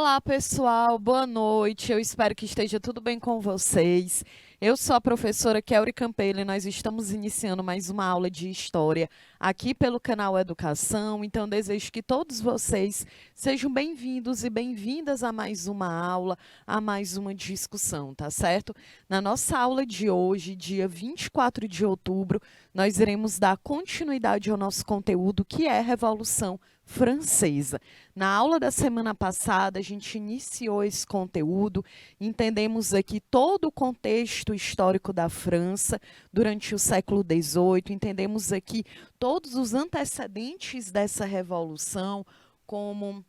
Olá, pessoal, boa noite. Eu espero que esteja tudo bem com vocês. Eu sou a professora Kelly Campelo e nós estamos iniciando mais uma aula de História aqui pelo canal Educação. Então, desejo que todos vocês sejam bem-vindos e bem-vindas a mais uma aula, a mais uma discussão, tá certo? Na nossa aula de hoje, dia 24 de outubro, nós iremos dar continuidade ao nosso conteúdo, que é Revolução Francesa. Na aula da semana passada, a gente iniciou esse conteúdo, entendemos aqui todo o contexto histórico da França durante o século XVIII, entendemos aqui todos os antecedentes dessa revolução, como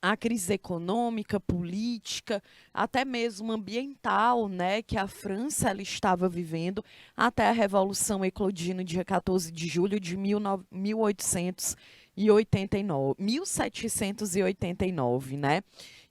a crise econômica, política, até mesmo ambiental, né, que a França ela estava vivendo até a Revolução eclodir no dia 14 de julho de 1789, né?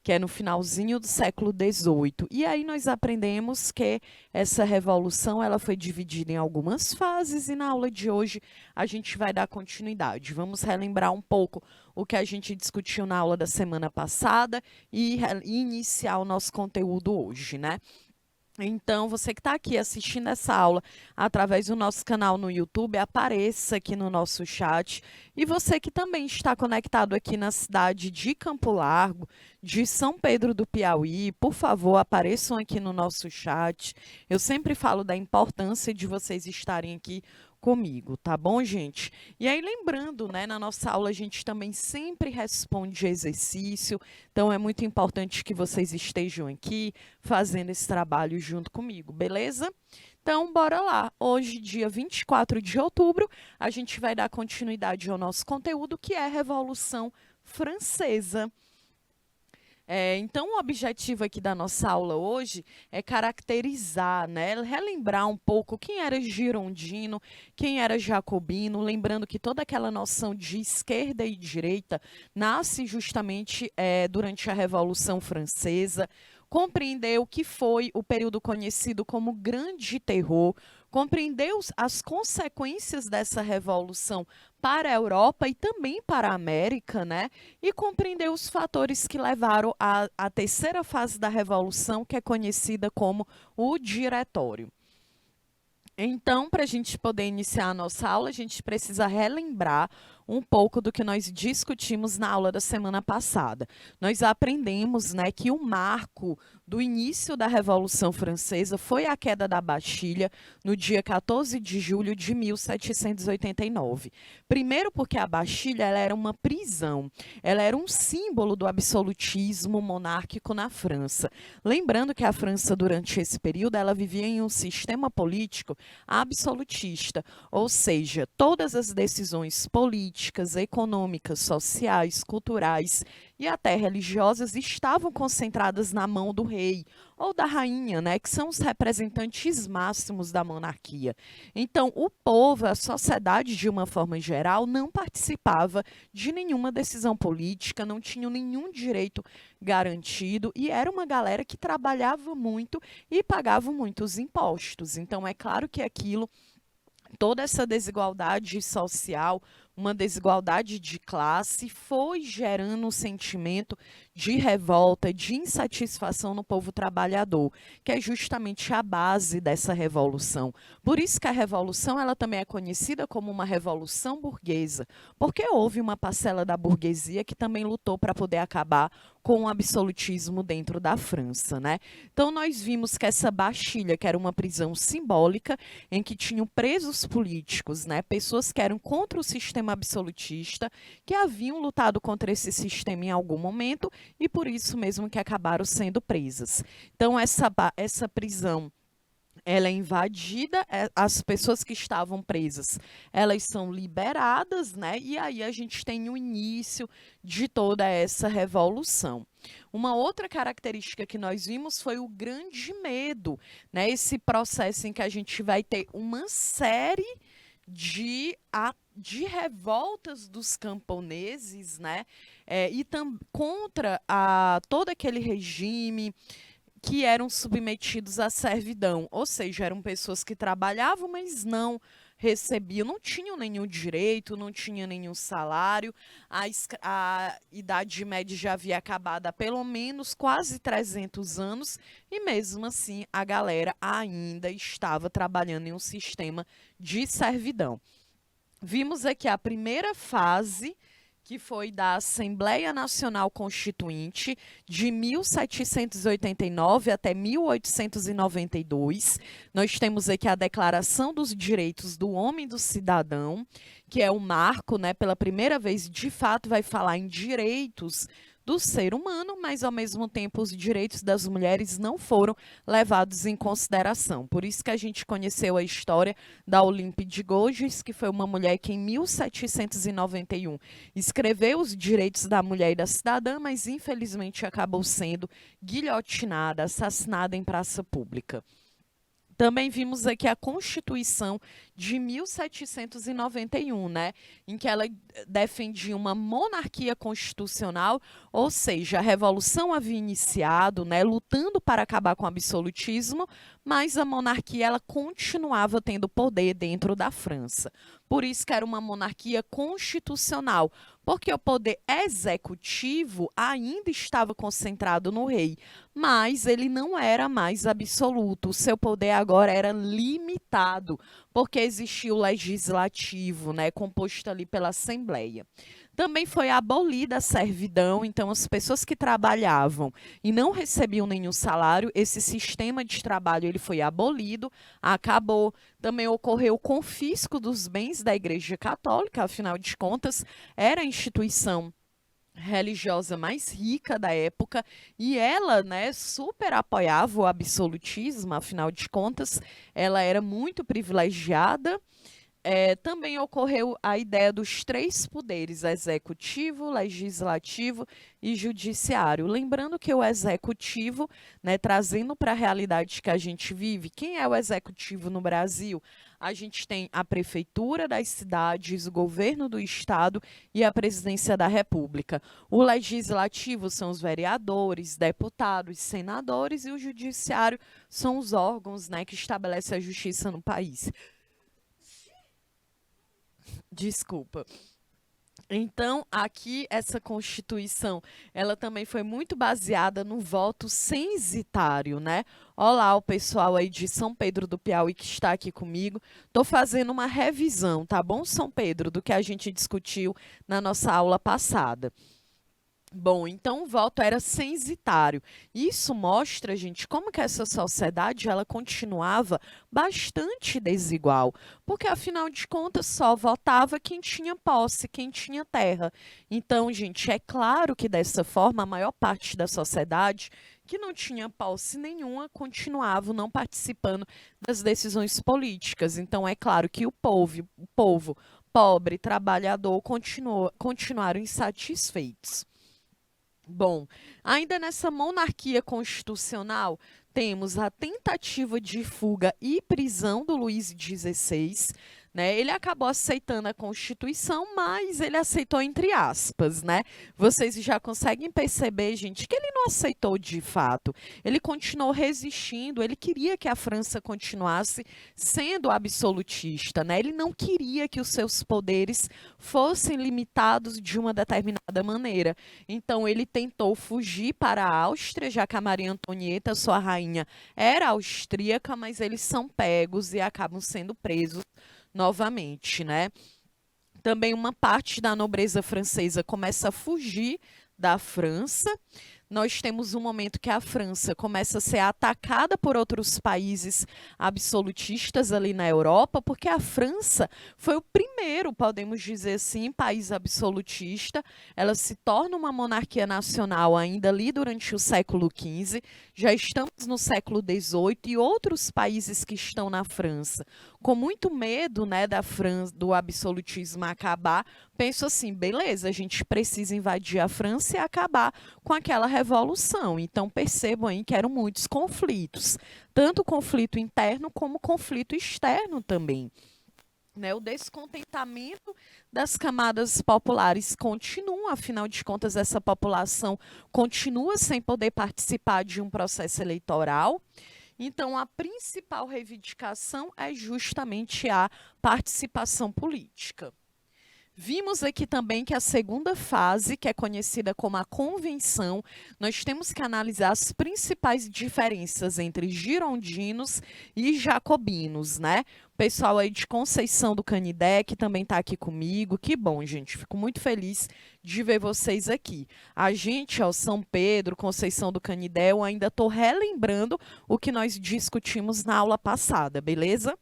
Que é no finalzinho do século XVIII. E aí nós aprendemos que essa revolução ela foi dividida em algumas fases e na aula de hoje a gente vai dar continuidade. Vamos relembrar um pouco o que a gente discutiu na aula da semana passada e iniciar o nosso conteúdo hoje, né? Então, você que está aqui assistindo essa aula através do nosso canal no YouTube, apareça aqui no nosso chat. E você que também está conectado aqui na cidade de Campo Largo, de São Pedro do Piauí, por favor, apareçam aqui no nosso chat. Eu sempre falo da importância de vocês estarem aqui comigo, tá bom, gente? E aí, lembrando, né, na nossa aula a gente também sempre responde exercício, então é muito importante que vocês estejam aqui fazendo esse trabalho junto comigo, beleza? Então, bora lá. Hoje, dia 24 de outubro, a gente vai dar continuidade ao nosso conteúdo, que é a Revolução Francesa. Então, o objetivo aqui da nossa aula hoje é caracterizar, né, relembrar um pouco quem era girondino, quem era jacobino, lembrando que toda aquela noção de esquerda e direita nasce justamente durante a Revolução Francesa, compreender o que foi o período conhecido como Grande Terror, compreender as consequências dessa revolução para a Europa e também para a América, né? E compreender os fatores que levaram à terceira fase da Revolução, que é conhecida como o Diretório. Então, para a gente poder iniciar a nossa aula, a gente precisa relembrar um pouco do que nós discutimos na aula da semana passada. Nós aprendemos, né, que o marco do início da Revolução Francesa foi a queda da Bastilha no dia 14 de julho de 1789. Primeiro porque a Bastilha ela era uma prisão, ela era um símbolo do absolutismo monárquico na França. Lembrando que a França, durante esse período, ela vivia em um sistema político absolutista, ou seja, todas as decisões políticas, econômicas, sociais, culturais e até religiosas estavam concentradas na mão do rei ou da rainha, né, que são os representantes máximos da monarquia. Então, o povo, a sociedade de uma forma geral, não participava de nenhuma decisão política, não tinham nenhum direito garantido e era uma galera que trabalhava muito e pagava muitos impostos. Então, é claro que aquilo, toda essa desigualdade social, uma desigualdade de classe, foi gerando um sentimento de revolta, de insatisfação no povo trabalhador, que é justamente a base dessa revolução. Por isso que a revolução ela também é conhecida como uma revolução burguesa, porque houve uma parcela da burguesia que também lutou para poder acabar com o absolutismo dentro da França, né? Então nós vimos que essa Bastilha, que era uma prisão simbólica em que tinham presos políticos, né, pessoas que eram contra o sistema absolutista, que haviam lutado contra esse sistema em algum momento e por isso mesmo que acabaram sendo presas. Então essa prisão ela é invadida, as pessoas que estavam presas, elas são liberadas, né? E aí a gente tem o início de toda essa revolução. Uma outra característica que nós vimos foi o grande medo, né? Esse processo em que a gente vai ter uma série de revoltas dos camponeses, né? Contra todo aquele regime que eram submetidos à servidão, ou seja, eram pessoas que trabalhavam, mas não recebiam, não tinham nenhum direito, não tinham nenhum salário, a Idade Média já havia acabado há pelo menos quase 300 anos, e mesmo assim a galera ainda estava trabalhando em um sistema de servidão. Vimos aqui a primeira fase, que foi da Assembleia Nacional Constituinte, de 1789 até 1892. Nós temos aqui a Declaração dos Direitos do Homem e do Cidadão, que é o marco, né, pela primeira vez, de fato, vai falar em direitos do ser humano, mas ao mesmo tempo os direitos das mulheres não foram levados em consideração. Por isso que a gente conheceu a história da Olympe de Gouges, que foi uma mulher que em 1791 escreveu os direitos da mulher e da cidadã, mas infelizmente acabou sendo guilhotinada, assassinada em praça pública. Também vimos aqui a Constituição de 1791, né, em que ela defendia uma monarquia constitucional, ou seja, a Revolução havia iniciado, né, lutando para acabar com o absolutismo, mas a monarquia ela continuava tendo poder dentro da França. Por isso que era uma monarquia constitucional, porque o poder executivo ainda estava concentrado no rei, mas ele não era mais absoluto, o seu poder agora era limitado, porque existia o legislativo, né, composto ali pela Assembleia. Também foi abolida a servidão, então as pessoas que trabalhavam e não recebiam nenhum salário, esse sistema de trabalho ele foi abolido, acabou. Também ocorreu o confisco dos bens da Igreja Católica, afinal de contas, era a instituição religiosa mais rica da época e ela, né, super apoiava o absolutismo, afinal de contas, ela era muito privilegiada. Também ocorreu a ideia dos três poderes, executivo, legislativo e judiciário. Lembrando que o executivo, né, trazendo para a realidade que a gente vive, quem é o executivo no Brasil? A gente tem a prefeitura das cidades, o governo do estado e a presidência da República. O legislativo são os vereadores, deputados, senadores e o judiciário são os órgãos, né, que estabelecem a justiça no país. Desculpa. Então, aqui, essa Constituição, ela também foi muito baseada no voto censitário, né? Olá, o pessoal aí de São Pedro do Piauí que está aqui comigo. Estou fazendo uma revisão, tá bom, São Pedro, do que a gente discutiu na nossa aula passada. Bom, então o voto era censitário. Isso mostra, gente, como que essa sociedade ela continuava bastante desigual, porque afinal de contas só votava quem tinha posse, quem tinha terra. Então, gente, é claro que dessa forma a maior parte da sociedade que não tinha posse nenhuma continuava não participando das decisões políticas. Então, é claro que o povo pobre, trabalhador, continuaram insatisfeitos. Bom, ainda nessa monarquia constitucional, temos a tentativa de fuga e prisão do Luís XVI, né? Ele acabou aceitando a Constituição, mas ele aceitou entre aspas, né? Vocês já conseguem perceber, gente, que ele não aceitou de fato. Ele continuou resistindo, ele queria que a França continuasse sendo absolutista, né? Ele não queria que os seus poderes fossem limitados de uma determinada maneira. Então, ele tentou fugir para a Áustria, já que a Maria Antonieta, sua rainha, era austríaca, mas eles são pegos e acabam sendo presos novamente, né? Também uma parte da nobreza francesa começa a fugir da França. Nós temos um momento que a França começa a ser atacada por outros países absolutistas ali na Europa, porque a França foi o primeiro, podemos dizer assim, país absolutista. Ela se torna uma monarquia nacional ainda ali durante o século XV. Já estamos no século XVIII e outros países que estão na França, com muito medo, né, do absolutismo acabar, pensam assim, beleza, a gente precisa invadir a França e acabar com aquela revolução. Então, percebam aí que eram muitos conflitos, tanto conflito interno como conflito externo também. Né, o descontentamento das camadas populares continua, afinal de contas, essa população continua sem poder participar de um processo eleitoral. Então, a principal reivindicação é justamente a participação política. Vimos aqui também que a segunda fase, que é conhecida como a convenção, nós temos que analisar as principais diferenças entre girondinos e jacobinos, né? O pessoal aí de Conceição do Canidé, que também está aqui comigo, que bom, gente, fico muito feliz de ver vocês aqui. A gente, ó, São Pedro, Conceição do Canidé, eu ainda estou relembrando o que nós discutimos na aula passada, beleza?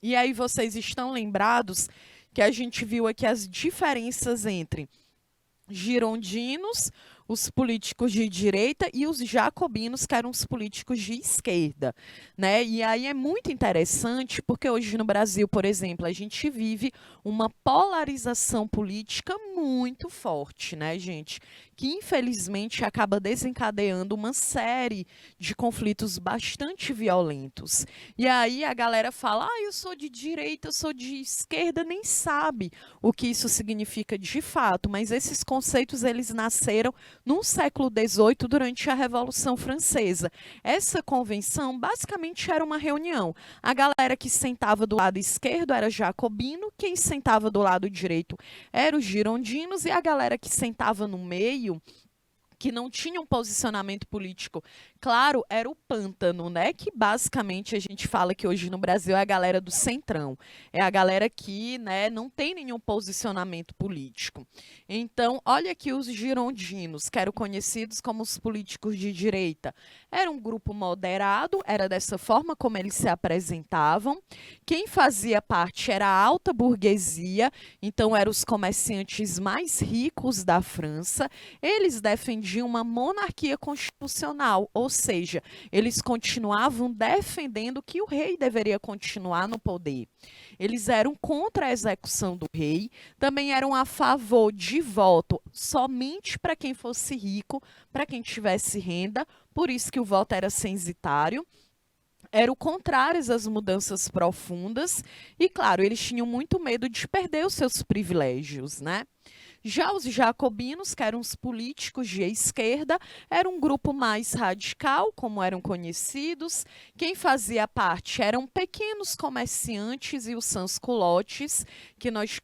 E aí vocês estão lembrados que a gente viu aqui as diferenças entre girondinos, os políticos de direita, e os jacobinos, que eram os políticos de esquerda, né? E aí é muito interessante, porque hoje no Brasil, por exemplo, a gente vive uma polarização política muito forte, né, gente? Que infelizmente acaba desencadeando uma série de conflitos bastante violentos. E aí a galera fala, eu sou de direita, eu sou de esquerda, nem sabe o que isso significa de fato, mas esses conceitos eles nasceram no século XVIII, durante a Revolução Francesa. Essa convenção basicamente era uma reunião. A galera que sentava do lado esquerdo era jacobino, quem sentava do lado direito eram os girondinos, e a galera que sentava no meio, que não tinha um posicionamento político claro, era o pântano, né? Que basicamente a gente fala que hoje no Brasil é a galera do centrão. É a galera que, né, não tem nenhum posicionamento político. Então, olha aqui os girondinos, que eram conhecidos como os políticos de direita. Era um grupo moderado, era dessa forma como eles se apresentavam. Quem fazia parte era a alta burguesia, então eram os comerciantes mais ricos da França. Eles defendiam uma monarquia constitucional, ou seja, eles continuavam defendendo que o rei deveria continuar no poder. Eles eram contra a execução do rei, também eram a favor de voto somente para quem fosse rico, para quem tivesse renda, por isso que o voto era censitário. Eram contrários às mudanças profundas e, claro, eles tinham muito medo de perder os seus privilégios, né? Já os jacobinos, que eram os políticos de esquerda, era um grupo mais radical, como eram conhecidos. Quem fazia parte eram pequenos comerciantes e os sans-culottes, que nós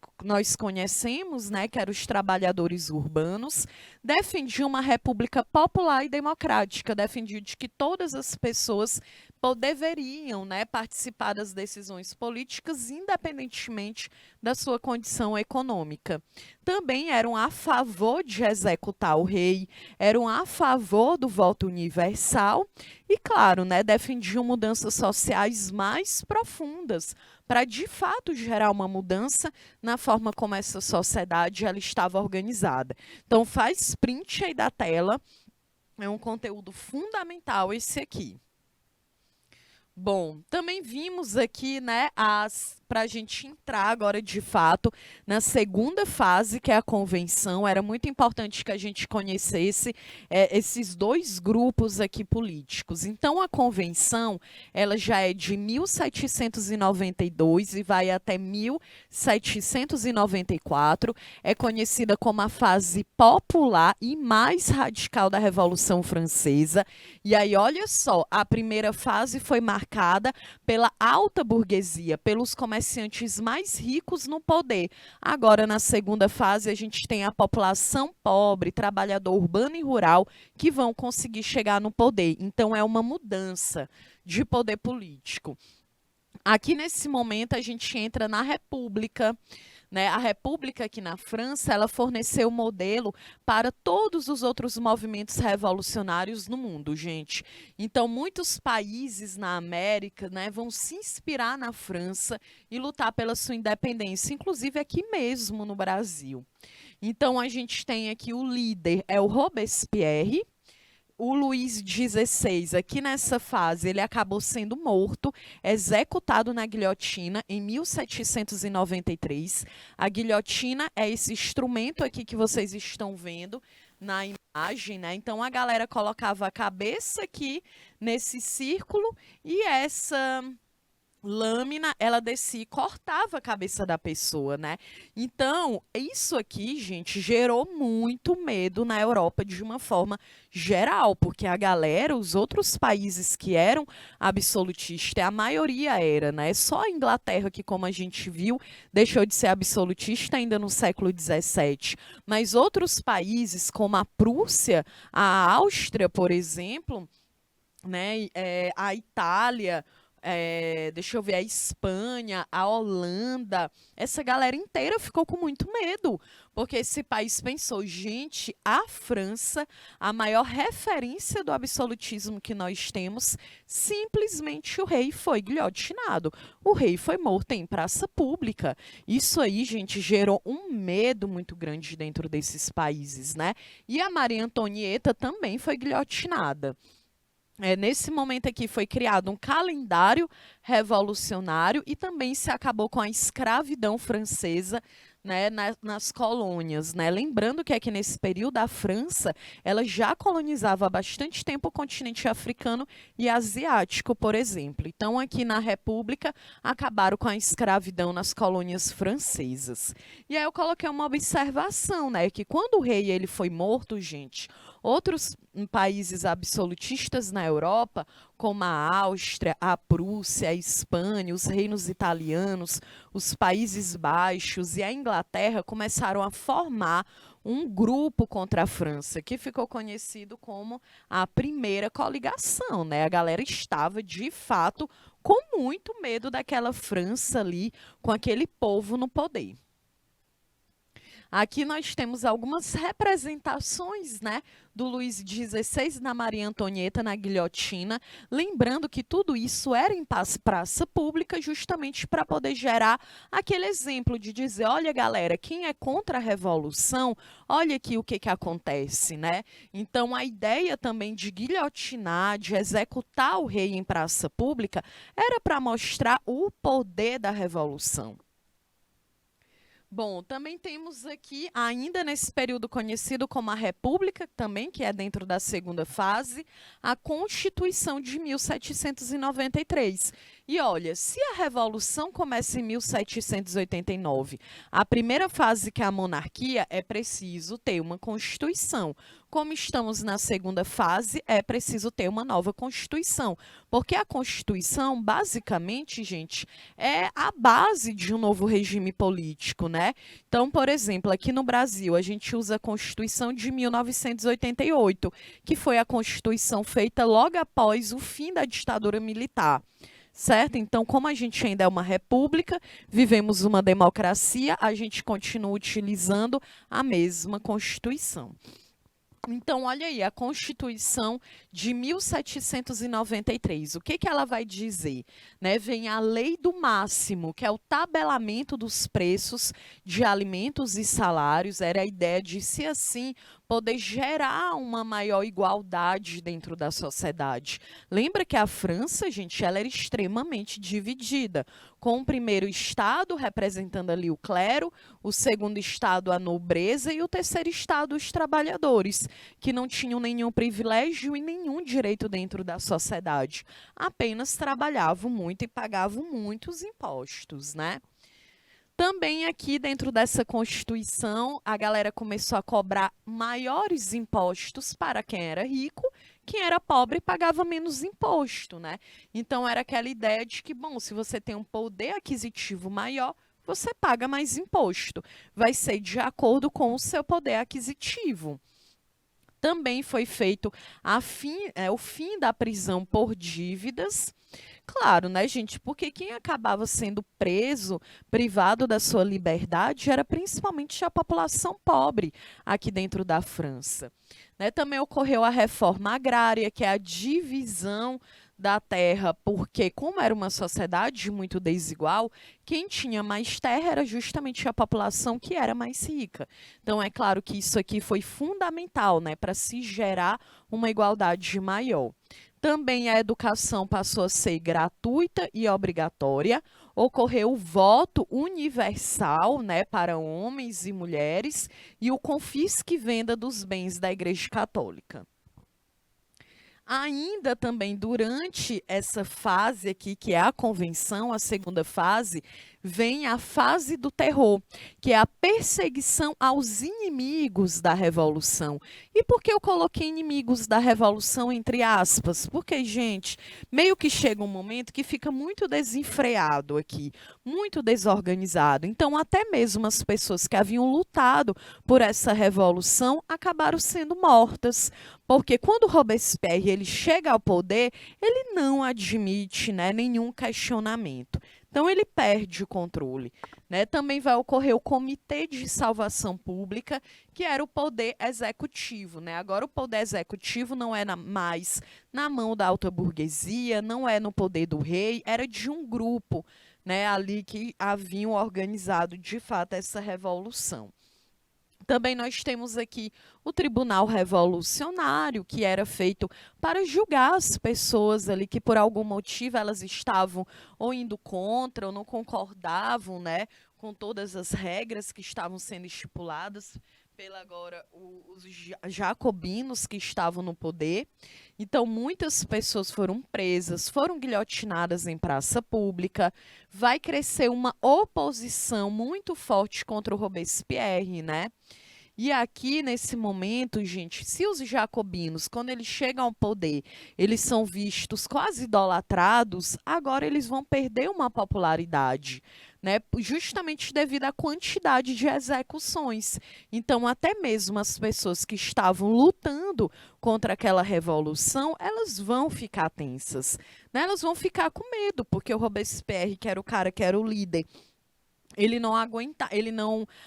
conhecemos, né, que eram os trabalhadores urbanos. Defendiam uma república popular e democrática, defendiam de que todas as pessoas deveriam, né, participar das decisões políticas, independentemente da sua condição econômica. Também eram a favor de executar o rei, eram a favor do voto universal e, claro, né, defendiam mudanças sociais mais profundas para, de fato, gerar uma mudança na forma como essa sociedade ela estava organizada. Então, faz print aí da tela, é um conteúdo fundamental esse aqui. Bom, também vimos aqui, né, para a gente entrar agora de fato na segunda fase, que é a convenção. Era muito importante que a gente conhecesse esses dois grupos aqui políticos. Então, a convenção, ela já é de 1792 e vai até 1794. É conhecida como a fase popular e mais radical da Revolução Francesa. E aí, olha só, a primeira fase foi marcada pela alta burguesia, pelos comerciantes mais ricos no poder. Agora, na segunda fase, a gente tem a população pobre, trabalhador urbano e rural, que vão conseguir chegar no poder. Então, é uma mudança de poder político. Aqui, nesse momento, a gente entra na República. Né? A República aqui na França, ela forneceu modelo para todos os outros movimentos revolucionários no mundo, gente. Então, muitos países na América, né, vão se inspirar na França e lutar pela sua independência, inclusive aqui mesmo no Brasil. Então, a gente tem aqui o líder, é o Robespierre. O Luís XVI, aqui nessa fase, ele acabou sendo morto, executado na guilhotina em 1793. A guilhotina é esse instrumento aqui que vocês estão vendo na imagem, né? Então, a galera colocava a cabeça aqui nesse círculo e lâmina, ela descia e cortava a cabeça da pessoa, né? Então, isso aqui, gente, gerou muito medo na Europa de uma forma geral, porque a galera, os outros países que eram absolutistas, a maioria era, né? Só a Inglaterra que, como a gente viu, deixou de ser absolutista ainda no século XVII. Mas outros países, como a Prússia, a Áustria, por exemplo, né, a Itália, deixa eu ver, a Espanha, a Holanda, essa galera inteira ficou com muito medo, porque esse país pensou, gente, a França, a maior referência do absolutismo que nós temos, simplesmente o rei foi guilhotinado. O rei foi morto em praça pública. Isso aí, gente, gerou um medo muito grande dentro desses países, né? E a Maria Antonieta também foi guilhotinada. Nesse momento aqui foi criado um calendário revolucionário e também se acabou com a escravidão francesa, né, nas colônias, né? Lembrando que aqui nesse período a França ela já colonizava há bastante tempo o continente africano e asiático, por exemplo. Então aqui na República acabaram com a escravidão nas colônias francesas. E aí eu coloquei uma observação, né, que quando o rei ele foi morto, gente, outros países absolutistas na Europa, como a Áustria, a Prússia, a Espanha, os reinos italianos, os Países Baixos e a Inglaterra começaram a formar um grupo contra a França, que ficou conhecido como a Primeira Coligação, né? A galera estava, de fato, com muito medo daquela França ali, com aquele povo no poder. Aqui nós temos algumas representações, né, do Luís XVI na Maria Antonieta na guilhotina, lembrando que tudo isso era em praça pública justamente para poder gerar aquele exemplo de dizer, olha galera, quem é contra a revolução, olha aqui o que acontece, né? Então a ideia também de guilhotinar, de executar o rei em praça pública, era para mostrar o poder da revolução. Bom, também temos aqui, ainda nesse período conhecido como a República, também, que é dentro da segunda fase, a Constituição de 1793. E olha, se a Revolução começa em 1789, a primeira fase, que é a monarquia, é preciso ter uma Constituição. Como estamos na segunda fase, é preciso ter uma nova Constituição. Porque a Constituição, basicamente, gente, é a base de um novo regime político, né? Então, por exemplo, aqui no Brasil, a gente usa a Constituição de 1988, que foi a Constituição feita logo após o fim da ditadura militar. Certo? Então, como a gente ainda é uma república, vivemos uma democracia, a gente continua utilizando a mesma Constituição. Então, olha aí, a Constituição de 1793, o que ela vai dizer? Né? Vem a Lei do Máximo, que é o tabelamento dos preços de alimentos e salários, era a ideia de, se assim, poder gerar uma maior igualdade dentro da sociedade. Lembra que a França, gente, ela era extremamente dividida, com o primeiro estado representando ali o clero, o segundo estado a nobreza e o terceiro estado os trabalhadores, que não tinham nenhum privilégio e nenhum direito dentro da sociedade, apenas trabalhavam muito e pagavam muitos impostos, né? Também aqui dentro dessa Constituição, a galera começou a cobrar maiores impostos para quem era rico, quem era pobre pagava menos imposto, né? Então era aquela ideia de que, bom, se você tem um poder aquisitivo maior, você paga mais imposto. Vai ser de acordo com o seu poder aquisitivo. Também foi feito o fim da prisão por dívidas. Claro, né, gente? Porque quem acabava sendo preso, privado da sua liberdade, era principalmente a população pobre aqui dentro da França. Né? Também ocorreu a reforma agrária, que é a divisão da terra, porque como era uma sociedade muito desigual, quem tinha mais terra era justamente a população que era mais rica. Então é claro que isso aqui foi fundamental, né, para se gerar uma igualdade maior. Também a educação passou a ser gratuita e obrigatória. Ocorreu o voto universal, né, para homens e mulheres e o confisco e venda dos bens da Igreja Católica. Ainda também durante essa fase aqui, que é a convenção, a segunda fase, vem a fase do terror, que é a perseguição aos inimigos da revolução. E por que eu coloquei inimigos da revolução entre aspas? Porque, gente, meio que chega um momento que fica muito desenfreado aqui, muito desorganizado. Então, até mesmo as pessoas que haviam lutado por essa revolução acabaram sendo mortas. Porque quando Robespierre ele chega ao poder, ele não admite, né, nenhum questionamento. Então ele perde o controle, né? Também vai ocorrer o Comitê de Salvação Pública, que era o poder executivo, né? Agora o poder executivo não é mais na mão da alta burguesia, não é no poder do rei, era de um grupo, né, ali que haviam organizado de fato essa revolução. Também nós temos aqui o Tribunal Revolucionário, que era feito para julgar as pessoas ali que por algum motivo elas estavam ou indo contra ou não concordavam, né, com todas as regras que estavam sendo estipuladas pela agora os jacobinos que estavam no poder. Então muitas pessoas foram presas, foram guilhotinadas em praça pública. Vai crescer uma oposição muito forte contra o Robespierre, né? E aqui, nesse momento, gente, se os jacobinos, quando eles chegam ao poder, eles são vistos quase idolatrados, agora eles vão perder uma popularidade, né? Justamente devido à quantidade de execuções. Então, até mesmo as pessoas que estavam lutando contra aquela revolução, elas vão ficar tensas, né? Elas vão ficar com medo, porque o Robespierre, que era o cara que era o líder, ele não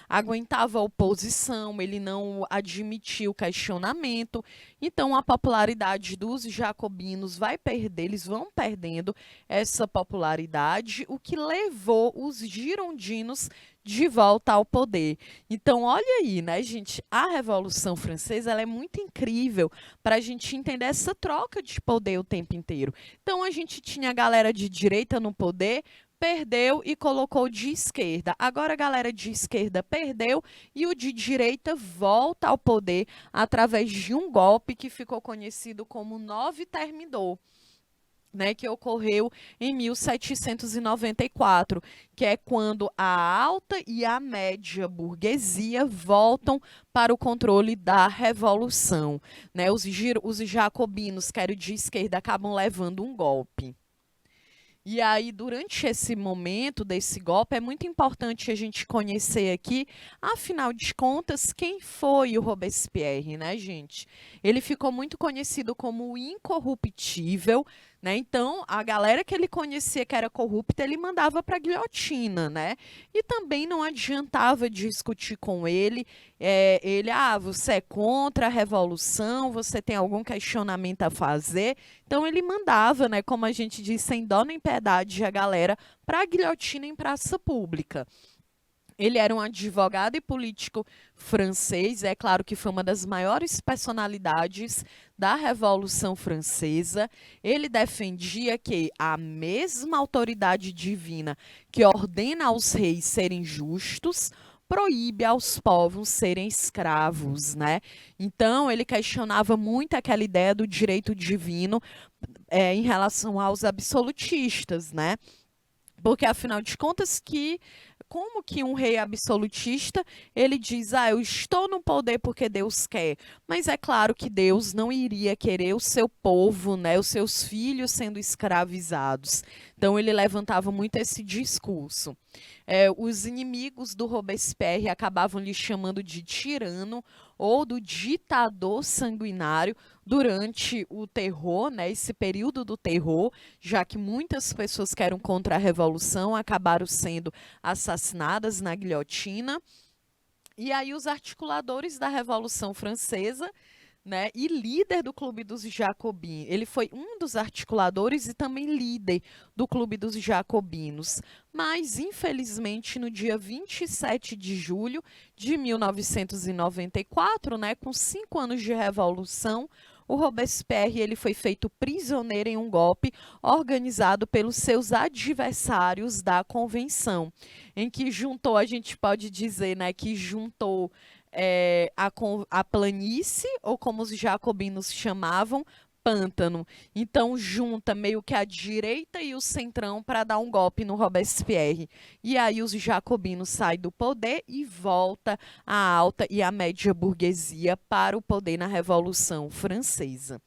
aguentava a oposição, ele não admitia o questionamento. Então, a popularidade dos jacobinos vai perder, eles vão perdendo essa popularidade, o que levou os girondinos de volta ao poder. Então, olha aí, né, gente? A Revolução Francesa ela é muito incrível para a gente entender essa troca de poder o tempo inteiro. Então, a gente tinha a galera de direita no poder, perdeu e colocou de esquerda. Agora a galera de esquerda perdeu e o de direita volta ao poder através de um golpe que ficou conhecido como Nove Termidor. Né, que ocorreu em 1794, que é quando a alta e a média burguesia voltam para o controle da revolução. Né? Os jacobinos, que eram de esquerda, acabam levando um golpe. E aí, durante esse momento desse golpe, é muito importante a gente conhecer aqui, afinal de contas, quem foi o Robespierre, né, gente? Ele ficou muito conhecido como o incorruptível, né? Então, a galera que ele conhecia que era corrupta, ele mandava para a guilhotina, né? E também não adiantava discutir com ele. Você é contra a revolução, você tem algum questionamento a fazer? Então ele mandava, né, como a gente diz, sem dó nem piedade, a galera para a guilhotina em praça pública. Ele era um advogado e político francês, é claro que foi uma das maiores personalidades da Revolução Francesa. Ele defendia que a mesma autoridade divina que ordena aos reis serem justos, proíbe aos povos serem escravos, né? Então, ele questionava muito aquela ideia do direito divino em relação aos absolutistas, né? Porque, afinal de contas, como que um rei absolutista, ele diz, eu estou no poder porque Deus quer. Mas é claro que Deus não iria querer o seu povo, né, os seus filhos sendo escravizados. Então, ele levantava muito esse discurso. Os inimigos do Robespierre acabavam lhe chamando de tirano ou do ditador sanguinário durante o terror, né, esse período do terror, já que muitas pessoas que eram contra a revolução acabaram sendo assassinadas na guilhotina. E aí os articuladores da Revolução Francesa, né, e líder do Clube dos Jacobinos. Ele foi um dos articuladores e também líder do Clube dos Jacobinos. Mas, infelizmente, no dia 27 de julho de 1994, né, com 5 anos de revolução, o Robespierre ele foi feito prisioneiro em um golpe organizado pelos seus adversários da convenção, em que juntou, a gente pode dizer, né, que juntou a planície, ou como os jacobinos chamavam, pântano. Então junta meio que a direita e o centrão para dar um golpe no Robespierre. E aí os jacobinos saem do poder e volta a alta e a média burguesia para o poder na Revolução Francesa.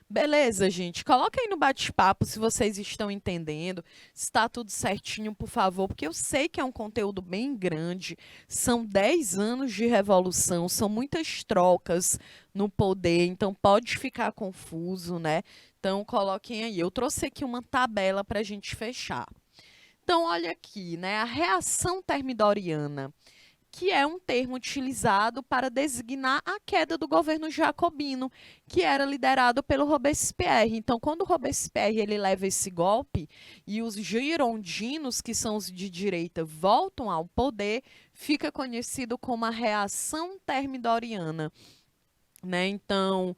Beleza, gente? Coloca aí no bate-papo se vocês estão entendendo, se está tudo certinho, por favor, porque eu sei que é um conteúdo bem grande. São 10 anos de revolução, são muitas trocas no poder, então pode ficar confuso, né? Então coloquem aí. Eu trouxe aqui uma tabela para a gente fechar. Então, olha aqui, né? A reação termidoriana, que é um termo utilizado para designar a queda do governo jacobino, que era liderado pelo Robespierre. Então, quando o Robespierre ele leva esse golpe e os girondinos, que são os de direita, voltam ao poder, fica conhecido como a reação termidoriana, né? Então,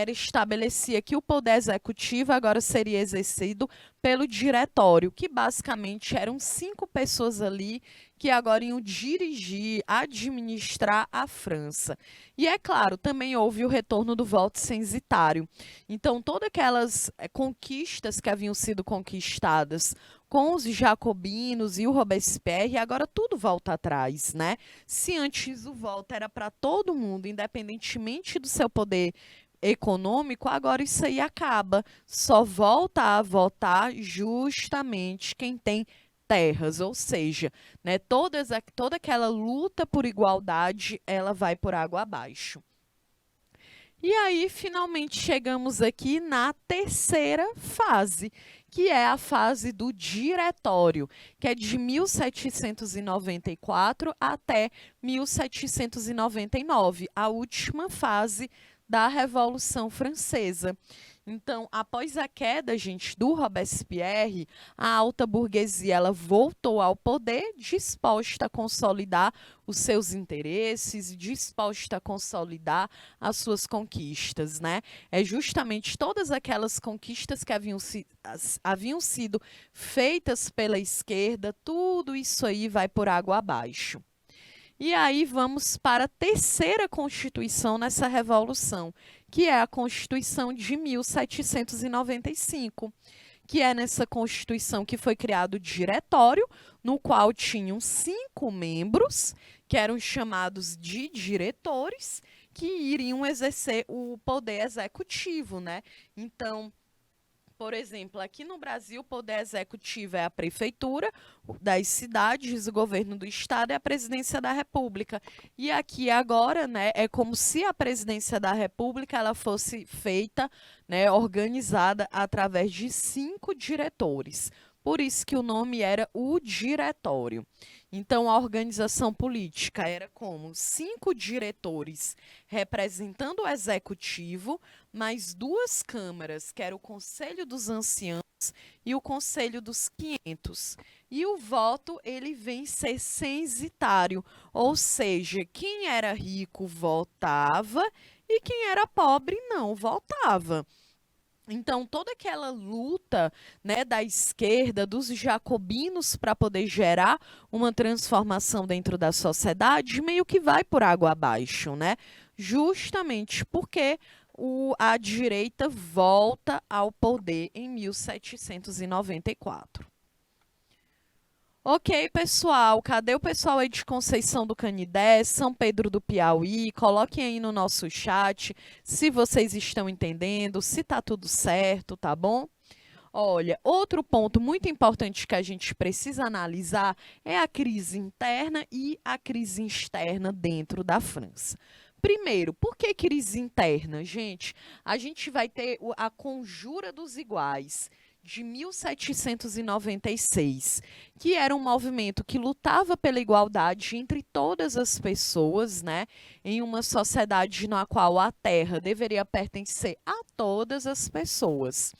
estabelecia que o poder executivo agora seria exercido pelo diretório, que basicamente eram 5 pessoas ali que agora iam dirigir, administrar a França. E é claro, também houve o retorno do voto censitário. Então, todas aquelas conquistas que haviam sido conquistadas com os jacobinos e o Robespierre, agora tudo volta atrás, né? Se antes o voto era para todo mundo, independentemente do seu poder econômico, agora isso aí acaba. Só volta a votar justamente quem tem terras, ou seja, né, toda aquela luta por igualdade, ela vai por água abaixo. E aí, finalmente, chegamos aqui na terceira fase, que é a fase do diretório, que é de 1794 até 1799, a última fase da Revolução Francesa. Então, após a queda, gente, do Robespierre, a alta burguesia ela voltou ao poder, disposta a consolidar os seus interesses, disposta a consolidar as suas conquistas, né? É justamente todas aquelas conquistas que haviam sido feitas pela esquerda, tudo isso aí vai por água abaixo. E aí vamos para a terceira Constituição nessa Revolução, que é a Constituição de 1795, que é nessa Constituição que foi criado o diretório, no qual tinham 5 membros, que eram chamados de diretores, que iriam exercer o poder executivo, né? Então, por exemplo, aqui no Brasil, o poder executivo é a prefeitura das cidades, o governo do estado e a presidência da República. E aqui agora, né, é como se a presidência da República ela fosse feita, né, organizada através de 5 diretores. Por isso que o nome era o diretório. Então, a organização política era como 5 diretores representando o executivo, mais 2 câmaras, que era o Conselho dos Anciãos e o Conselho dos 500. E o voto, ele vem ser censitário, ou seja, quem era rico votava e quem era pobre não votava. Então, toda aquela luta, né, da esquerda, dos jacobinos, para poder gerar uma transformação dentro da sociedade, meio que vai por água abaixo, né? Justamente porque a direita volta ao poder em 1794. Ok, pessoal, cadê o pessoal aí de Conceição do Canidé, São Pedro do Piauí? Coloquem aí no nosso chat se vocês estão entendendo, se tá tudo certo, tá bom? Olha, outro ponto muito importante que a gente precisa analisar é a crise interna e a crise externa dentro da França. Primeiro, por que crise interna? Gente, a gente vai ter a Conjura dos Iguais, de 1796, que era um movimento que lutava pela igualdade entre todas as pessoas, né, em uma sociedade na qual a terra deveria pertencer a todas as pessoas.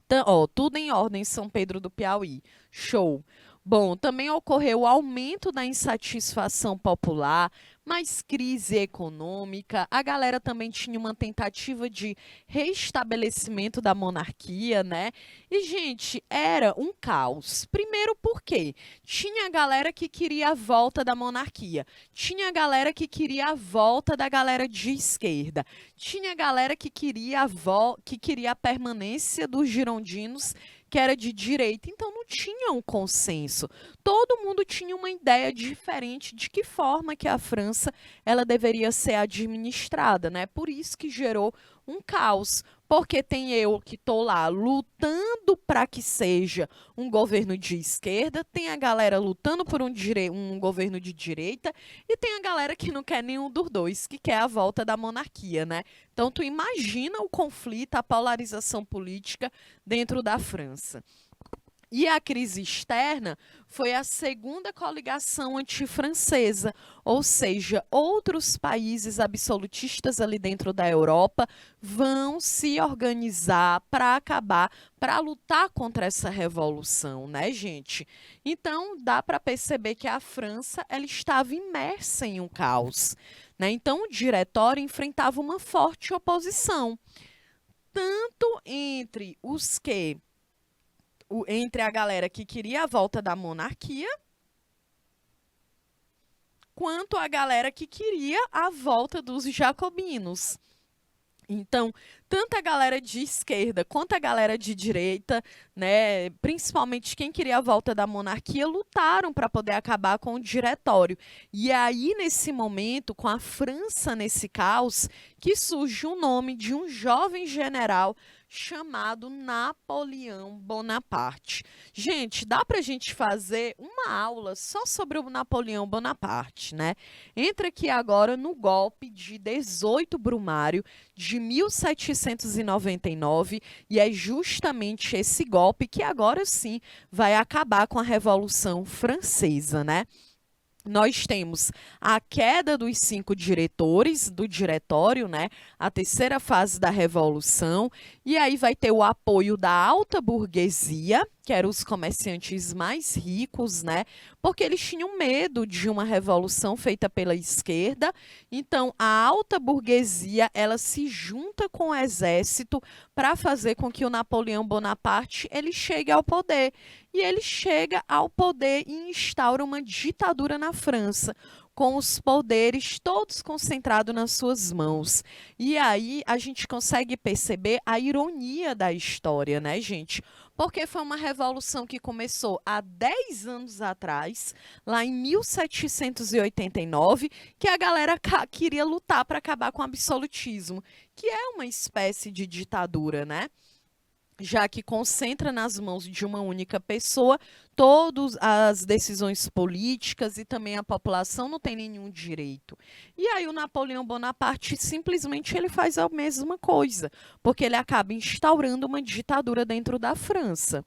Então, ó, tudo em ordem, São Pedro do Piauí. Show! Bom, também ocorreu o aumento da insatisfação popular, mais crise econômica. A galera também tinha uma tentativa de restabelecimento da monarquia, né? E, gente, era um caos. Primeiro, porque tinha a galera que queria a volta da monarquia, tinha a galera que queria a volta da galera de esquerda, tinha a galera que queria que queria a permanência dos girondinos, que era de direita. Então não tinha um consenso. Todo mundo tinha uma ideia diferente de que forma que a França ela deveria ser administrada, né? Por isso que gerou um caos, porque tem eu que estou lá lutando para que seja um governo de esquerda, tem a galera lutando por um governo de direita e tem a galera que não quer nenhum dos dois, que quer a volta da monarquia, né? Então tu imagina o conflito, a polarização política dentro da França. E a crise externa foi a segunda coligação antifrancesa, ou seja, outros países absolutistas ali dentro da Europa vão se organizar para acabar, para lutar contra essa revolução, né, gente? Então, dá para perceber que a França ela estava imersa em um caos, né? Então, o diretório enfrentava uma forte oposição, tanto entre os que entre a galera que queria a volta da monarquia, quanto a galera que queria a volta dos jacobinos. Então, tanto a galera de esquerda quanto a galera de direita, né, principalmente quem queria a volta da monarquia, lutaram para poder acabar com o diretório. E aí, nesse momento, com a França nesse caos, que surge o nome de um jovem general chamado Napoleão Bonaparte. Gente, dá para a gente fazer uma aula só sobre o Napoleão Bonaparte, né? Entra aqui agora no golpe de 18 Brumário de 1799 e é justamente esse golpe que agora sim vai acabar com a Revolução Francesa, né? Nós temos a queda dos 5 diretores do diretório, né? A terceira fase da Revolução, e aí vai ter o apoio da alta burguesia, que eram os comerciantes mais ricos, né? Porque eles tinham medo de uma revolução feita pela esquerda. Então, a alta burguesia, ela se junta com o exército para fazer com que o Napoleão Bonaparte ele chegue ao poder. E ele chega ao poder e instaura uma ditadura na França, com os poderes todos concentrados nas suas mãos. E aí a gente consegue perceber a ironia da história, né, gente? Porque foi uma revolução que começou há 10 anos atrás, lá em 1789, que a galera queria lutar para acabar com o absolutismo, que é uma espécie de ditadura, né? Já que concentra nas mãos de uma única pessoa todas as decisões políticas e também a população não tem nenhum direito. E aí o Napoleão Bonaparte simplesmente ele faz a mesma coisa, porque ele acaba instaurando uma ditadura dentro da França.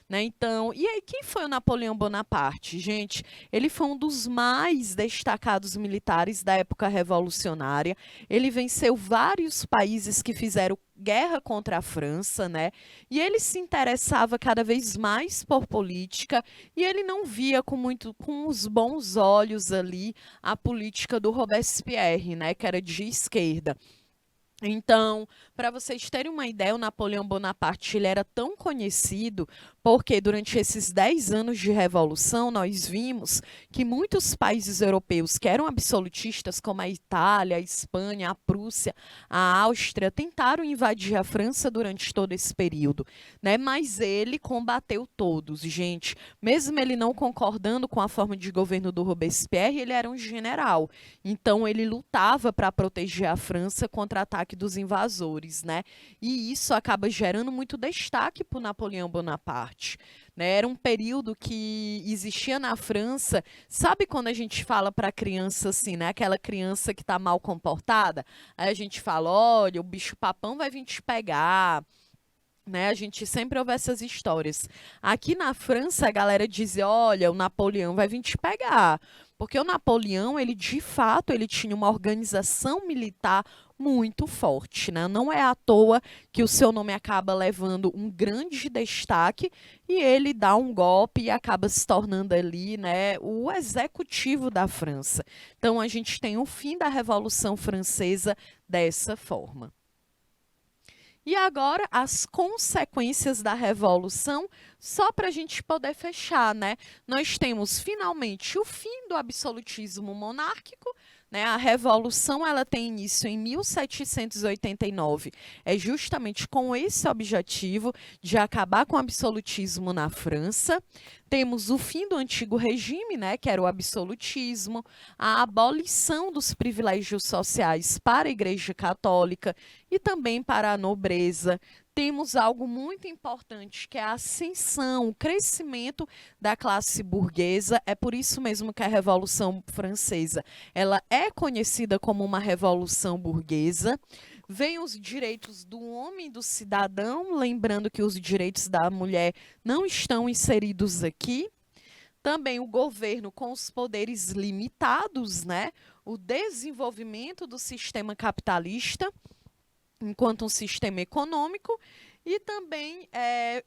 Né? Então, e aí quem foi o Napoleão Bonaparte? Gente, ele foi um dos mais destacados militares da época revolucionária. Ele venceu vários países que fizeram guerra contra a França, né? E ele se interessava cada vez mais por política e ele não via com os bons olhos ali a política do Robespierre, né, que era de esquerda. Então, para vocês terem uma ideia, o Napoleão Bonaparte ele era tão conhecido porque durante esses 10 anos de revolução nós vimos que muitos países europeus que eram absolutistas, como a Itália, a Espanha, a Prússia, a Áustria, tentaram invadir a França durante todo esse período, né? Mas ele combateu todos, gente. Mesmo ele não concordando com a forma de governo do Robespierre, ele era um general. Então, ele lutava para proteger a França contra ataque dos invasores, né? E isso acaba gerando muito destaque para o Napoleão Bonaparte. Né? Era um período que existia na França, sabe quando a gente fala para a criança assim, né? Aquela criança que está mal comportada, aí a gente fala, olha, o bicho papão vai vir te pegar, né? A gente sempre ouve essas histórias. Aqui na França a galera dizia, olha, o Napoleão vai vir te pegar, porque o Napoleão, ele de fato, ele tinha uma organização militar muito forte, né? Não é à toa que o seu nome acaba levando um grande destaque e ele dá um golpe e acaba se tornando ali, né, o executivo da França. Então a gente tem o fim da Revolução Francesa dessa forma. E agora, as consequências da Revolução, só para a gente poder fechar, né? Nós temos finalmente o fim do absolutismo monárquico, né? A Revolução ela tem início em 1789. É justamente com esse objetivo de acabar com o absolutismo na França. Temos o fim do antigo regime, né, que era o absolutismo, a abolição dos privilégios sociais para a Igreja Católica e também para a nobreza. Temos algo muito importante, que é a ascensão, o crescimento da classe burguesa. É por isso mesmo que a Revolução Francesa ela é conhecida como uma revolução burguesa. Vêm os direitos do homem e do cidadão, lembrando que os direitos da mulher não estão inseridos aqui. Também o governo com os poderes limitados, né? O desenvolvimento do sistema capitalista enquanto um sistema econômico e também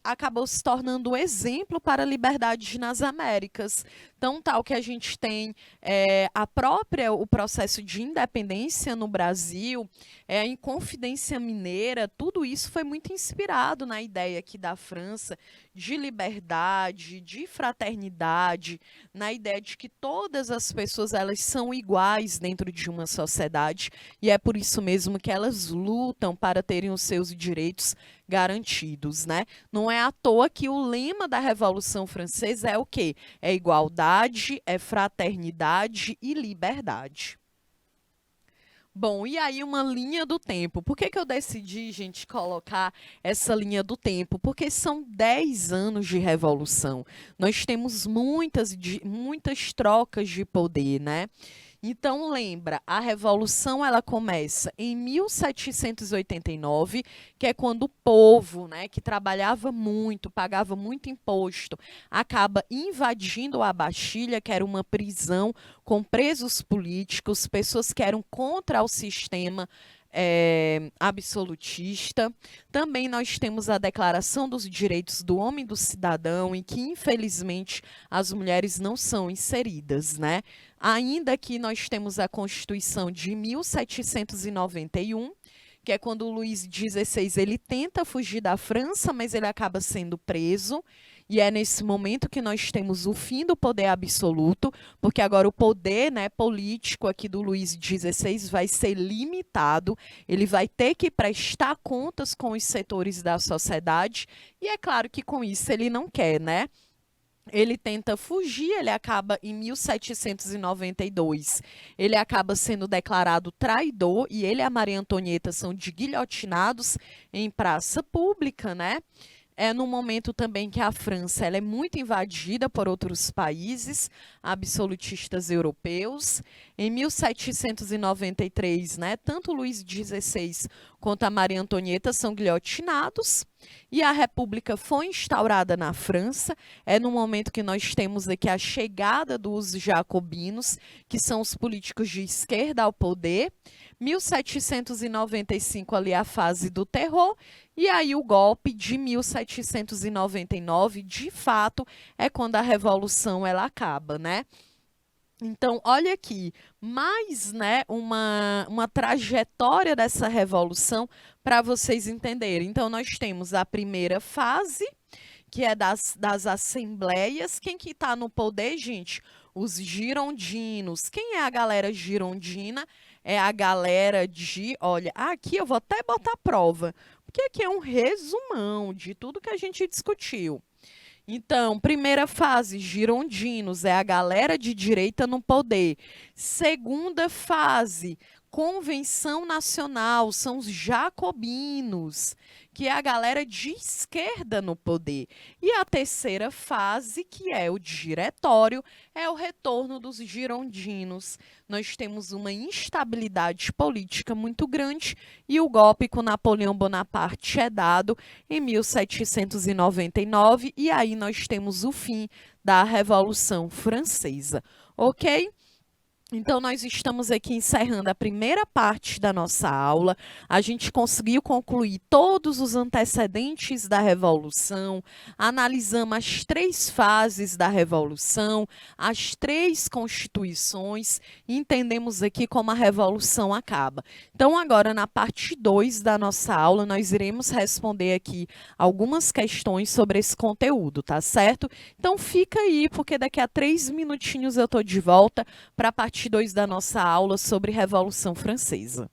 acabou se tornando um exemplo para a liberdade nas Américas. Então, tal que a gente tem o processo de independência no Brasil, a Inconfidência Mineira, tudo isso foi muito inspirado na ideia aqui da França de liberdade, de fraternidade, na ideia de que todas as pessoas elas são iguais dentro de uma sociedade e é por isso mesmo que elas lutam para terem os seus direitos garantidos, né? Não é à toa que o lema da Revolução Francesa é o quê? É igualdade, é fraternidade e liberdade. Bom, e aí uma linha do tempo. Por que que eu decidi, gente, colocar essa linha do tempo? Porque são 10 anos de revolução. Nós temos muitas trocas de poder, né? Então, lembra, a Revolução ela começa em 1789, que é quando o povo, né, que trabalhava muito, pagava muito imposto, acaba invadindo a Bastilha, que era uma prisão com presos políticos, pessoas que eram contra o sistema absolutista. Também nós temos a Declaração dos Direitos do Homem e do Cidadão, em que, infelizmente, as mulheres não são inseridas, né? Ainda que nós temos a Constituição de 1791, que é quando o Luís XVI ele tenta fugir da França, mas ele acaba sendo preso. E é nesse momento que nós temos o fim do poder absoluto, porque agora o poder, né, político aqui do Luís XVI vai ser limitado, ele vai ter que prestar contas com os setores da sociedade, e é claro que com isso ele não quer, né? Ele tenta fugir, ele acaba em 1792, ele acaba sendo declarado traidor e ele e a Maria Antonieta são guilhotinados em praça pública, né? É no momento também que a França ela é muito invadida por outros países absolutistas europeus. Em 1793, né, tanto Luís XVI quanto a Maria Antonieta são guilhotinados e a República foi instaurada na França. É no momento que nós temos aqui a chegada dos jacobinos, que são os políticos de esquerda ao poder. 1795 ali a fase do terror e aí o golpe de 1799, de fato, é quando a revolução ela acaba, né? Então, olha aqui, mais né, uma trajetória dessa revolução para vocês entenderem. Então, nós temos a primeira fase, que é das assembleias. Quem que está no poder, gente? Os girondinos. Quem é a galera girondina? É a galera de... Olha, aqui eu vou até botar a prova, porque aqui é um resumão de tudo que a gente discutiu. Então, primeira fase, girondinos, é a galera de direita no poder. Segunda fase, Convenção Nacional, são os jacobinos, que é a galera de esquerda no poder. E a terceira fase, que é o diretório, é o retorno dos girondinos. Nós temos uma instabilidade política muito grande e o golpe com Napoleão Bonaparte é dado em 1799 e aí nós temos o fim da Revolução Francesa, ok? Então, nós estamos aqui encerrando a primeira parte da nossa aula. A gente conseguiu concluir todos os antecedentes da Revolução, analisamos as 3 fases da Revolução, as 3 constituições, e entendemos aqui como a Revolução acaba. Então, agora, na parte 2 da nossa aula, nós iremos responder aqui algumas questões sobre esse conteúdo, tá certo? Então, fica aí, porque daqui a 3 minutinhos eu estou de volta para a parte 2 da nossa aula sobre Revolução Francesa.